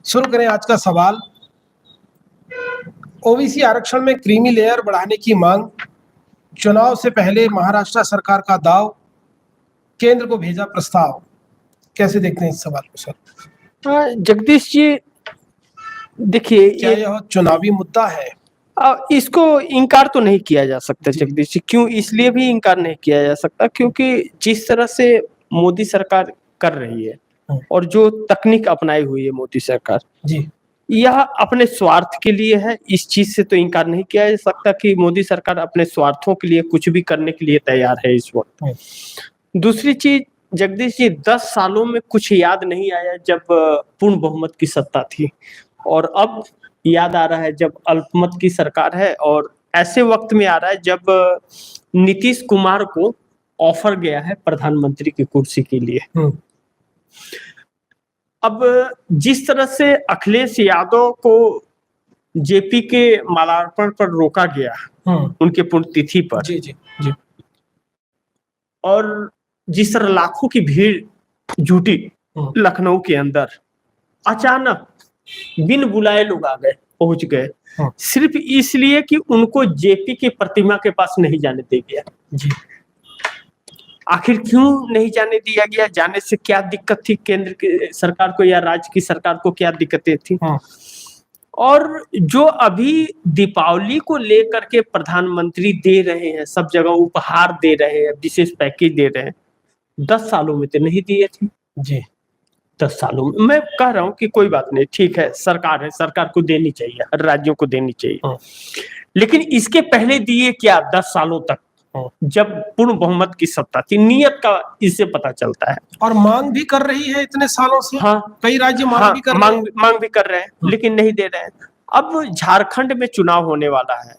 शुरू करें आज का सवाल। ओबीसी आरक्षण में क्रीमी लेयर बढ़ाने की मांग, चुनाव से पहले महाराष्ट्र सरकार का दाव, केंद्र को भेजा प्रस्ताव। कैसे देखते हैं इस सवाल को सर? जगदीश जी देखिए, क्या यह चुनावी मुद्दा है? इसको इनकार तो नहीं किया जा सकता जगदीश जी। क्यों इसलिए भी इनकार नहीं किया जा सकता क्योंकि जिस तरह से मोदी सरकार कर रही है और जो तकनीक अपनाई हुई है मोदी सरकार जी, यह अपने स्वार्थ के लिए है। इस चीज से तो इनकार नहीं किया जा सकता कि मोदी सरकार अपने स्वार्थों के लिए कुछ भी करने के लिए तैयार है इस वक्त। दूसरी चीज जगदीश जी, 10 सालों में कुछ याद नहीं आया जब पूर्ण बहुमत की सत्ता थी, और अब याद आ रहा है जब अल्पमत की सरकार है, और ऐसे वक्त में आ रहा है जब नीतीश कुमार को ऑफर गया है प्रधानमंत्री की कुर्सी के लिए। अब जिस तरह से अखिलेश यादव को जेपी के मालार्पण पर रोका गया उनके पुण्यतिथि पर, जी जी जी, और जिस तरह लाखों की भीड़ जुटी लखनऊ के अंदर, अचानक बिन बुलाए लोग आ गए, पहुंच गए, सिर्फ इसलिए कि उनको जेपी की प्रतिमा के पास नहीं जाने दिया गया। जी, आखिर क्यों नहीं जाने दिया गया? जाने से क्या दिक्कत थी केंद्र की सरकार को या राज्य की सरकार को? क्या दिक्कतें थी? और जो अभी दीपावली को लेकर के प्रधानमंत्री दे रहे हैं, सब जगह उपहार दे रहे हैं, विशेष पैकेज दे रहे हैं, 10 सालों में तो नहीं दिए थे जी। 10 सालों में मैं कह रहा हूं कि कोई बात नहीं, ठीक है, सरकार है, सरकार को देनी चाहिए, हर राज्यों को देनी चाहिए। लेकिन इसके पहले दिए क्या 10 सालों तक, जब पूर्ण बहुमत की सत्ता थी? नियत का इससे पता चलता है। और मांग भी कर रही है इतने सालों से। कई राज्य मांग भी कर रहे हैं लेकिन नहीं दे रहे हैं। अब झारखंड में चुनाव होने वाला है,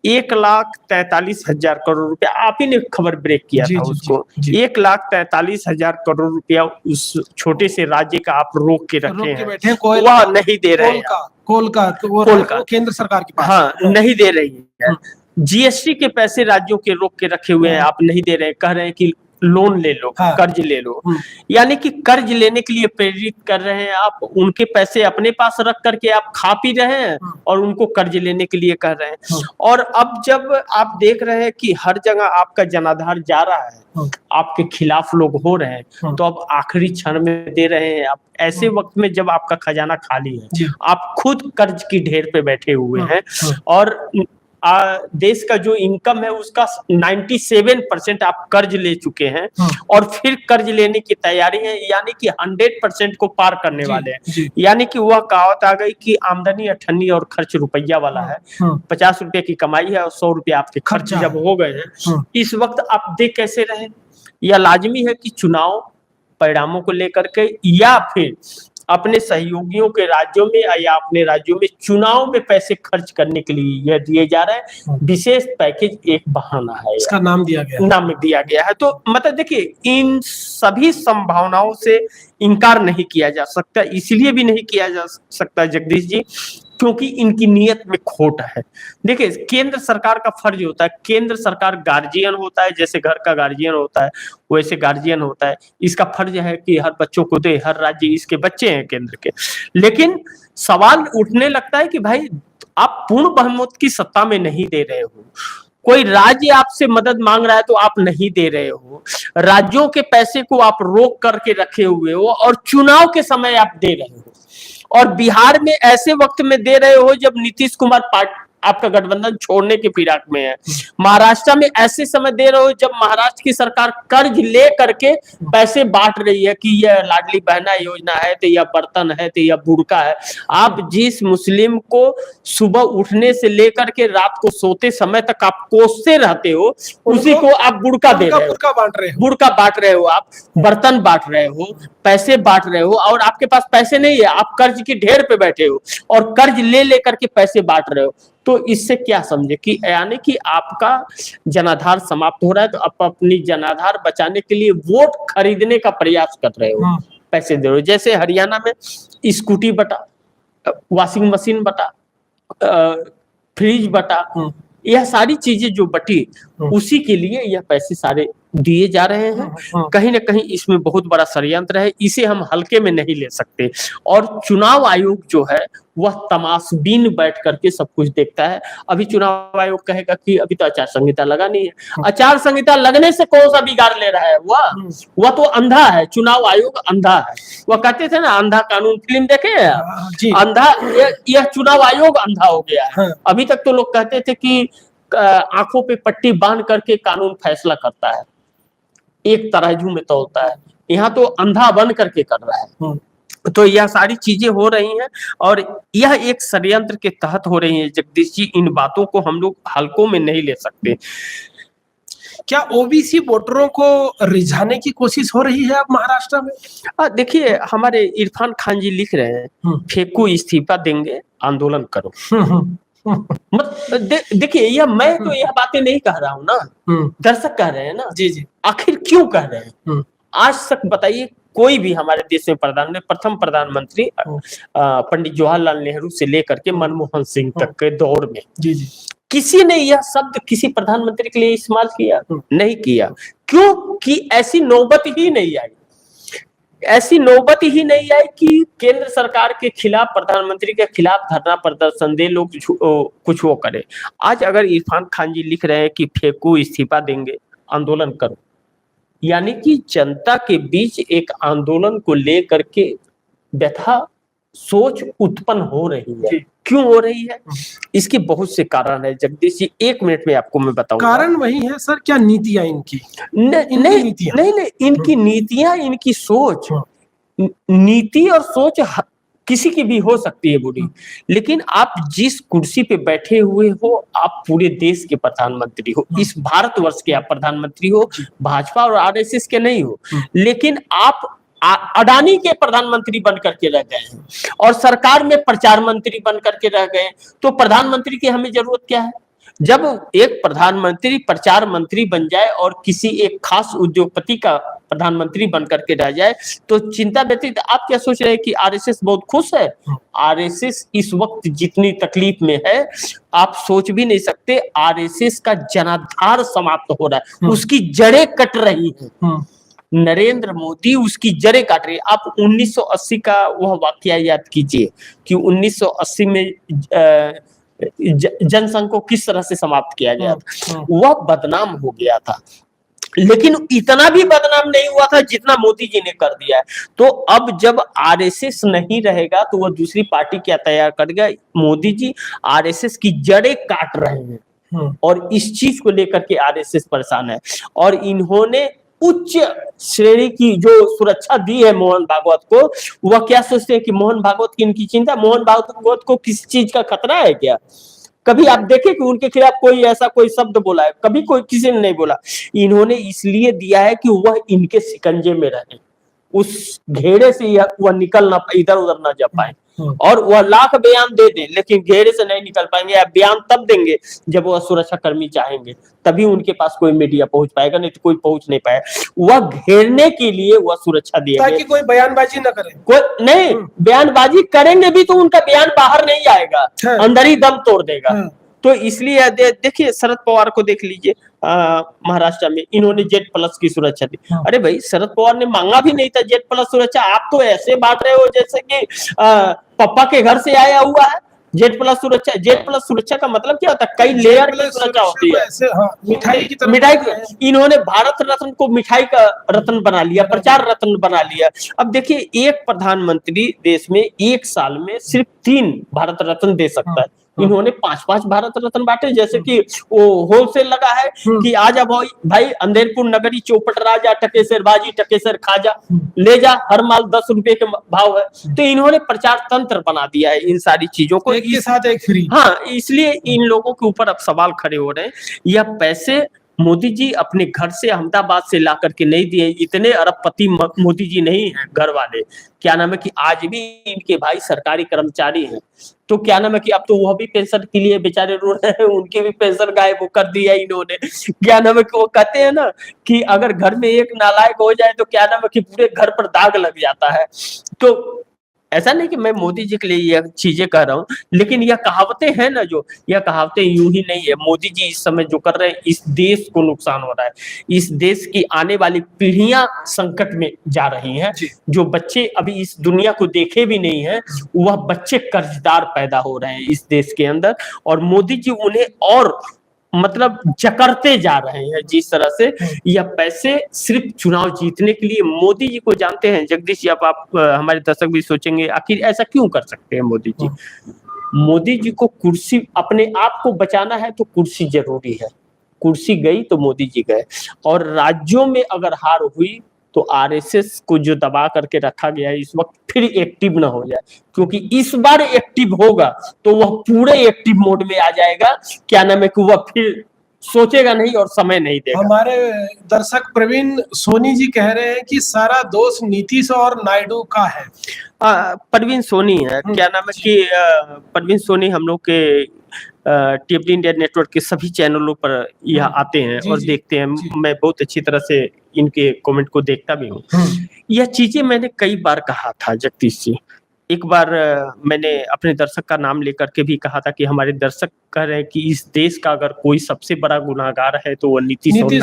1,43,000 करोड़ रुपया, आप ही ने खबर ब्रेक किया था उसको। 1,43,000 करोड़ रुपया उस छोटे से राज्य का आप रोक के रखे हैं, वह नहीं दे रहे हैं। कोल का केंद्र सरकार के पास, हाँ, नहीं दे रही है। जीएसटी के पैसे राज्यों के रोक के रखे हुए हैं, आप नहीं दे रहे हैं, कह रहे हैं कि लोन ले लो, कर्ज ले लो, यानी कि कर्ज लेने के लिए प्रेरित कर रहे हैं आप। उनके पैसे अपने पास रख करके आप खा पी रहे हैं और उनको कर्ज लेने के लिए कह रहे हैं। और अब जब आप देख रहे हैं कि हर जगह आपका जनाधार जा रहा है, आपके खिलाफ लोग हो रहे हैं, तो अब आखिरी क्षण में दे रहे हैं आप। ऐसे वक्त में जब आपका खजाना खाली है, आप खुद कर्ज की ढेर पे बैठे हुए हैं, और देश का जो इनकम है उसका 97% आप कर्ज ले चुके हैं, और फिर कर्ज लेने की तैयारी है, यानी कि 100% को पार करने वाले हैं। यानी कि वह कहावत आ गई कि आमदनी अठन्नी और खर्च रुपया वाला है। 50 रुपए की कमाई है और 100 रुपया आपके खर्च जब हो गए हैं, इस वक्त आप देख कैसे रहे? यह लाजमी है कि चुनाव परिणामों को लेकर के या फिर अपने सहयोगियों के राज्यों में या अपने राज्यों में चुनाव में पैसे खर्च करने के लिए यह दिए जा रहे हैं। विशेष पैकेज एक बहाना है, इसका नाम दिया गया है। तो मतलब देखिए, इन सभी संभावनाओं से इनकार नहीं किया जा सकता। इसलिए भी नहीं किया जा सकता जगदीश जी क्योंकि इनकी नीयत में खोट है। देखिए, केंद्र सरकार का फर्ज होता है, केंद्र सरकार गार्जियन होता है, जैसे घर का गार्जियन होता है वैसे गार्जियन होता है। इसका फर्ज है कि हर बच्चों को दे, हर राज्य इसके बच्चे हैं केंद्र के। लेकिन सवाल उठने लगता है कि भाई आप पूर्ण बहुमत की सत्ता में नहीं दे रहे हो, कोई राज्य आपसे मदद मांग रहा है तो आप नहीं दे रहे हो, राज्यों के पैसे को आप रोक करके रखे हुए हो, और चुनाव के समय आप दे रहे हो, और बिहार में ऐसे वक्त में दे रहे हो जब नीतीश कुमार आपका गठबंधन छोड़ने की फिराक में है। महाराष्ट्र में ऐसे समय दे रहे हो जब महाराष्ट्र की सरकार कर्ज ले करके पैसे बांट रही है कि यह लाडली बहना योजना है, तो यह बर्तन है, तो यह बुर्का है। आप जिस मुस्लिम को सुबह उठने से लेकर के रात को सोते समय तक आप कोसते रहते हो, उसी को आप बुर्का दे रहे हो, बुर्का बांट रहे हो, आप बर्तन बांट रहे हो, पैसे बांट रहे हो, और आपके पास पैसे नहीं है, आप कर्ज की ढेर पे बैठे हो और कर्ज ले लेकर के पैसे बांट रहे हो। तो इससे क्या समझे कि यानी कि आपका जनाधार समाप्त हो रहा है, तो आप अपनी जनाधार बचाने के लिए वोट खरीदने का प्रयास कर रहे हो, पैसे दे रहे हो। जैसे हरियाणा में स्कूटी बटा, वॉशिंग मशीन बटा, फ्रिज बटा, यह सारी चीजें जो बटी, उसी के लिए यह पैसे सारे दिए जा रहे हैं। कहीं ना कहीं इसमें बहुत बड़ा षड्यंत्र है, इसे हम हल्के में नहीं ले सकते। और चुनाव आयोग जो है वह तमाशबीन बैठ करके सब कुछ देखता है। अभी चुनाव आयोग कहेगा कि अभी तो आचार संहिता लगा नहीं है। आचार संहिता लगने से कौन सा बिगाड़ ले रहा है? वह तो अंधा है, चुनाव आयोग अंधा है। वह कहते थे ना अंधा कानून, फिल्म देखे हैं? अंधा, यह चुनाव आयोग अंधा हो गया है। अभी तक तो लोग कहते थे कि आंखों पे पट्टी बांध करके कानून फैसला करता है, एक तराजू में तौलता है। यहाँ तो अंधा बन करके कर रहा है। तो यह सारी चीजें हो रही हैं और यह एक षड्यंत्र के तहत हो रही हैं। जगदीश जी, इन बातों को हम लोग हल्कों में नहीं ले सकते। क्या ओबीसी वोटरों को रिझाने की कोशिश हो रही है अब महाराष्ट्र में? देखिए, हमारे इरफान खान जी लिख रहे हैं, फेंको इस्तीफा देंगे, आंदोलन करो। देखिए, यह मैं तो यह बातें नहीं कह रहा हूं ना, दर्शक कह रहे हैं ना। जी। आखिर क्यों कह रहे हैं? आज तक बताइए, कोई भी हमारे देश में प्रथम प्रधानमंत्री पंडित जवाहरलाल नेहरू से लेकर के मनमोहन सिंह तक के दौर में जी किसी ने यह शब्द किसी प्रधानमंत्री के लिए इस्तेमाल किया? नहीं किया। क्योंकि ऐसी नौबत ही नहीं आई। ऐसी नौबत ही नहीं आई कि केंद्र सरकार के खिलाफ, प्रधानमंत्री के खिलाफ धरना प्रदर्शन दे, लोग कुछ वो करे। आज अगर इरफान खान जी लिख रहे हैं कि फेंको इस्तीफा देंगे, आंदोलन करो, यानी कि जनता के बीच एक आंदोलन को लेकर के व्यथा, सोच उत्पन्न हो रही है। क्यों हो रही है? इसके बहुत से कारण है जगदीश जी, 1 मिनट में आपको मैं बताऊंगा। कारण वही है सर, क्या नीतियां इनकी? नहीं, इनकी नीतियां, इनकी सोच, नीति और सोच किसी की भी हो सकती है बुरी, लेकिन आप जिस कुर्सी पे बैठे हुए हो, आप पूरे देश के प्रधानमंत्री हो, इस भारतवर्ष के आप प्रधानमंत्री हो, भाजपा और आरएसएस के नहीं हो। लेकिन आप अडानी के प्रधानमंत्री बन करके रह गए हैं और सरकार में प्रचार मंत्री बन करके रह गए। तो प्रधानमंत्री की हमें जरूरत क्या है? जब एक प्रधानमंत्री प्रचार मंत्री बन जाए और किसी एक खास उद्योगपति का प्रधानमंत्री बन करके रह जाए तो चिंता व्यतीत। आप क्या सोच रहे हैं कि आरएसएस बहुत खुश है? आरएसएस इस वक्त जितनी तकलीफ में है, आप सोच भी नहीं सकते। आरएसएस का जनाधार समाप्त हो रहा है, उसकी जड़ें कट रही हैं। नरेंद्र मोदी उसकी जड़ें काट रही है। आप 1980 का वह वाकया याद कीजिए कि 1980 में जनसंघ को किस तरह से समाप्त किया गया था। वह बदनाम हो गया था, लेकिन इतना भी बदनाम नहीं हुआ था जितना मोदी जी ने कर दिया है। तो अब जब आरएसएस नहीं रहेगा तो वह दूसरी पार्टी क्या तैयार करेगा? मोदी जी आरएसएस की जड़ें काट रहे हैं और इस चीज को लेकर के आरएसएस परेशान है। और इन्होंने उच्च श्रेणी की जो सुरक्षा दी है मोहन भागवत को, वह क्या सोचते हैं कि मोहन भागवत की इनकी चिंता? मोहन भागवत को किसी चीज का खतरा है क्या? कभी आप देखें कि उनके खिलाफ कोई ऐसा कोई शब्द बोला है? कभी कोई किसी ने नहीं बोला। इन्होंने इसलिए दिया है कि वह इनके शिकंजे में रहे, उस घेरे से वह निकल ना पाए, इधर उधर ना जा पाए। और वह लाख बयान दे दें लेकिन घेरे से नहीं निकल पाएंगे। या बयान तब देंगे जब वह सुरक्षा कर्मी चाहेंगे, तभी उनके पास कोई मीडिया पहुंच पाएगा, नहीं तो कोई पहुंच नहीं पाएगा। वह घेरने के लिए वह सुरक्षा दिया ताकि कोई बयानबाजी ना करे। कोई नहीं, बयानबाजी करेंगे भी तो उनका बयान बाहर नहीं आएगा, अंदर ही दम तोड़ देगा। तो इसलिए देखिए, शरद पवार को देख लीजिए, महाराष्ट्र में इन्होंने जेड+ की सुरक्षा दी। अरे भाई, शरद पवार ने मांगा भी नहीं था जेड+ सुरक्षा। आप तो ऐसे बांट रहे हो जैसे कि पप्पा के घर से आया हुआ है जेड+ सुरक्षा। जेड+ सुरक्षा का मतलब क्या होता है? कई लेयर की सुरक्षा होती है। मिठाई इन्होंने भारत रत्न को मिठाई का रत्न बना लिया, प्रचार रत्न बना लिया। अब देखिए, एक प्रधानमंत्री देश में 1 साल में सिर्फ 3 भारत रत्न दे सकता है। इन्होंने 5-5 भारत रत्न बांटे, जैसे कि वो होलसेल लगा है कि आजा भाई अंधेरपुर नगरी चौपट राजा टकेसर बाजी टकेसर खाजा ले जा, हर माल 10 रुपए के भाव है। तो इन्होंने प्रचार तंत्र बना दिया है इन सारी चीजों को, एक के साथ एक फ्री। हाँ, इसलिए इन लोगों के ऊपर अब सवाल खड़े हो रहे हैं। यह पैसे मोदी जी अपने घर से अहमदाबाद से ला करके नहीं दिए। इतने अरबपति मोदी जी नहीं हैं घर वाले। क्या नाम है कि आज भी इनके भाई सरकारी कर्मचारी हैं। तो क्या नाम है कि अब तो वह भी पेंशन के लिए बेचारे रो रहे हैं, उनकी भी पेंशन गायब कर दी है इन्होंने। क्या नाम है कि वो कहते हैं ना कि अगर घर में एक नालायक हो जाए तो क्या नाम है कि पूरे घर पर दाग लग जाता है। तो ऐसा नहीं कि मैं मोदी जी के लिए यह चीजें कह रहा हूँ, लेकिन यह कहावतें हैं ना, जो यह कहावतें यूं ही नहीं है। मोदी जी इस समय जो कर रहे हैं, इस देश को नुकसान हो रहा है, इस देश की आने वाली पीढ़ियां संकट में जा रही हैं। जी। जो बच्चे अभी इस दुनिया को देखे भी नहीं है, वह बच्चे कर्जदार पैदा हो रहे हैं इस देश के अंदर, और मोदी जी उन्हें और मतलब जकड़ते जा रहे हैं जिस तरह से। यह पैसे सिर्फ चुनाव जीतने के लिए मोदी जी को जानते हैं। जगदीश जी, अब आप हमारे दर्शक भी सोचेंगे आखिर ऐसा क्यों कर सकते हैं मोदी जी। मोदी जी को कुर्सी, अपने आप को बचाना है तो कुर्सी जरूरी है। कुर्सी गई तो मोदी जी गए, और राज्यों में अगर हार हुई तो आरएसएस को जो दबा करके रखा गया है इस वक्त, फिर एक्टिव ना हो जाए, क्योंकि इस बार एक्टिव होगा तो वह पूरे एक्टिव मोड में आ जाएगा। क्या नाम है कि वह फिर सोचेगा नहीं और समय नहीं देगा। हमारे दर्शक प्रवीण सोनी जी कह रहे हैं कि सारा दोष नीतीश और नायडू का है। प्रवीण सोनी है, क्या नाम है कि प्रवीण सोनी हम लोग के टीवी इंडिया नेटवर्क के सभी चैनलों पर यह आते हैं और देखते हैं। मैं बहुत अच्छी तरह से इनके कमेंट को देखता भी हूँ। यह चीजें मैंने कई बार कहा था जगदीश जी। एक बार मैंने अपने दर्शक का नाम लेकर के भी कहा था कि हमारे दर्शक कह रहे हैं कि इस देश का अगर कोई सबसे बड़ा गुनाहगार है तो वो नीतीश और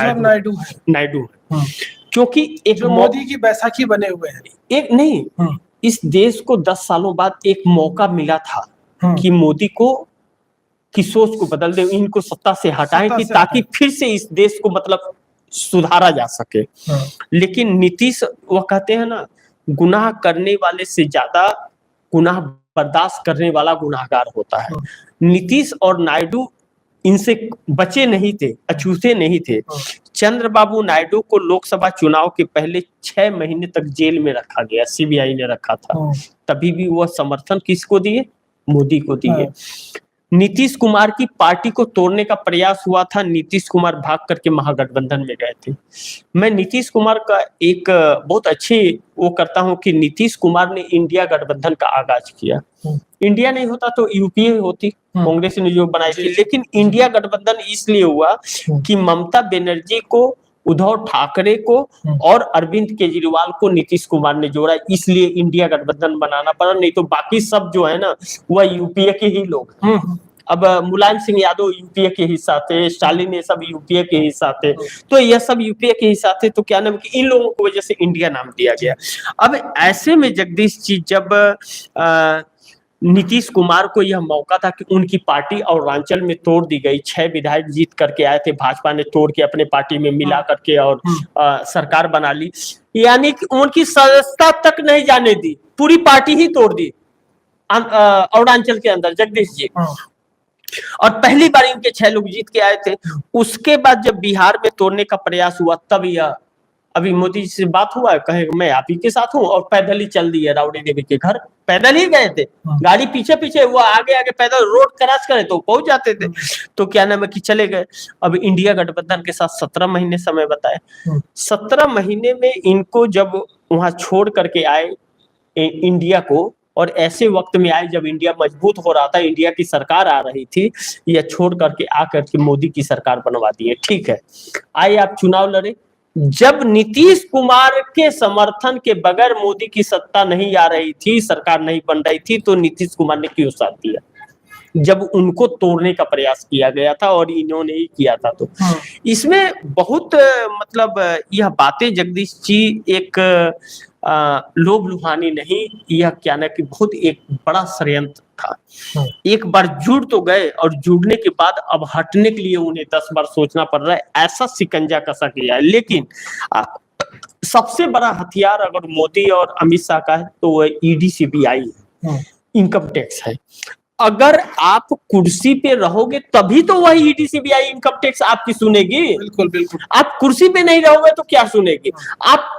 नायडू है। क्योंकि एक मोदी की बैसाखी बने हुए हैं। एक नहीं, इस देश को 10 सालों बाद एक मौका मिला था कि मोदी को की सोच को बदल दे, इनको सत्ता से हटाएं कि ताकि फिर से इस देश को मतलब सुधारा जा सके। लेकिन नीतीश, वह कहते हैं ना, गुनाह करने वाले से ज्यादा गुनाह बर्दाश्त करने वाला गुनाहगार होता है। नीतीश और नायडू इनसे बचे नहीं थे, अछूते नहीं थे। चंद्रबाबू नायडू को लोकसभा चुनाव के पहले 6 महीने तक जेल में रखा गया, सीबीआई ने रखा था। तभी भी वह समर्थन किसको दिए? मोदी को दिए। नीतीश कुमार की पार्टी को तोड़ने का प्रयास हुआ था, नीतीश कुमार भाग करके महागठबंधन में गए थे। मैं नीतीश कुमार का एक बहुत अच्छी वो करता हूं कि नीतीश कुमार ने इंडिया गठबंधन का आगाज किया। इंडिया नहीं होता तो यूपीए होती, कांग्रेस ने जो बनाई थी, लेकिन इंडिया गठबंधन इसलिए हुआ कि ममता बनर्जी को, उद्धव ठाकरे को और अरविंद केजरीवाल को नीतीश कुमार ने जोड़ा, इसलिए इंडिया गठबंधन बनाना पड़ा। नहीं तो बाकी सब जो है ना, वह यूपीए के ही लोग। अब मुलायम सिंह यादव यूपीए के हिस्सा थे, स्टालिन ये सब यूपीए के हिस्सा थे, तो यह सब यूपीए के हिस्सा थे। तो क्या नाम कि इन लोगों की वजह से इंडिया नाम दिया गया। अब ऐसे में जगदीश जी, जब नीतीश कुमार को यह मौका था कि उनकी पार्टी अरुणाचल में तोड़ दी गई, 6 विधायक जीत करके आए थे, भाजपा ने तोड़ के अपने पार्टी में मिला करके और सरकार बना ली, यानी कि उनकी सदस्यता तक नहीं जाने दी, पूरी पार्टी ही तोड़ दी अरुणाचल के अंदर जगदीश जी। और पहली बार इनके 6 लोग जीत के आए थे। उसके बाद जब बिहार में तोड़ने का प्रयास हुआ, तब यह अभी मोदी जी से बात हुआ है, कहे मैं आप ही के साथ हूँ, और पैदल ही चल दिए राबड़ी देवी के घर, पैदल ही गए थे। गाड़ी पीछे पीछे, वो आगे आगे पैदल रोड क्रॉस करे तो पहुंच जाते थे। तो क्या नाम है कि चले गए। अब इंडिया गठबंधन के साथ 17 महीने समय बताए। 17 महीने में इनको जब वहां छोड़ करके आए इंडिया को, और ऐसे वक्त में आए जब इंडिया मजबूत हो रहा था, इंडिया की सरकार आ रही थी, यह छोड़ करके आकर के मोदी की सरकार बनवा दी है। ठीक है, आए आप चुनाव लड़े। जब नीतीश कुमार के समर्थन के बगैर मोदी की सत्ता नहीं आ रही थी, सरकार नहीं बन रही थी, तो नीतीश कुमार ने क्यों साथ दिया? जब उनको तोड़ने का प्रयास किया गया था और इन्होंने ही किया था। तो इसमें बहुत मतलब यह बातें जगदीश जी एक लोभ लुभानी नहीं, यह क्या ना कि बहुत एक बड़ा षड्यंत्र था। एक बार जुड़ तो गए, और जुड़ने के बाद अब हटने के लिए उन्हें 10 बार सोचना पड़ रहा है, ऐसा शिकंजा कसा गया है। लेकिन सबसे बड़ा हथियार अगर मोदी और अमित शाह का है तो वह ईडी सीबीआई है, इनकम टैक्स है। अगर आप कुर्सी पे रहोगे तभी तो वह ईडी सीबीआई इनकम टैक्स आपकी सुनेगी। बिल्कुल बिल्कुल। आप कुर्सी पे नहीं रहोगे तो क्या सुनेगी? आप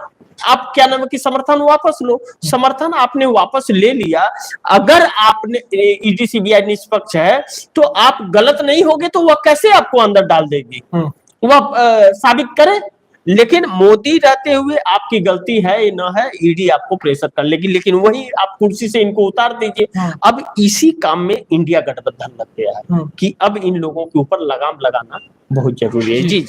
क्या नाम है कि समर्थन वापस लो। समर्थन आपने वापस ले लिया, अगर आपने ईडी सीबीआई निष्पक्ष है तो आप गलत नहीं होगे, तो वह कैसे आपको अंदर डाल देगी? वह साबित करे। लेकिन मोदी रहते हुए आपकी गलती है या न है, ईडी आपको प्रेशर कर लेगी, लेकिन वही आप कुर्सी से इनको उतार दीजिए। अब इसी काम में इंडिया गठबंधन लग गया है कि अब इन लोगों के ऊपर लगाम लगाना बहुत जरूरी है। जी।